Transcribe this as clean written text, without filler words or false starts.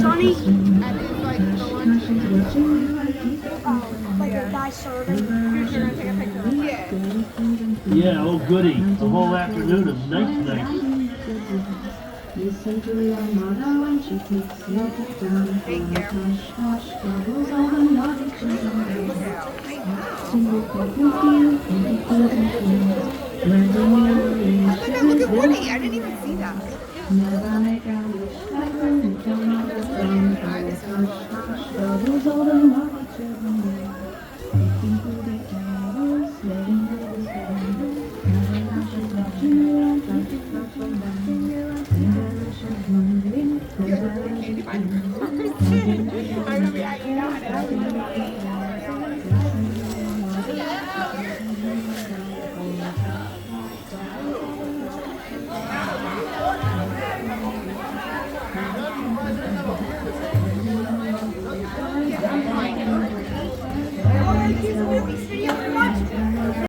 Sonny? Like a guy serving. Yeah, oh goody. The whole afternoon of night. Listen to your mother when she takes you down. Hush, bubbles all the naughty children. Sing with you, Oh my god, look at Woody. I didn't even see that. never make a wish.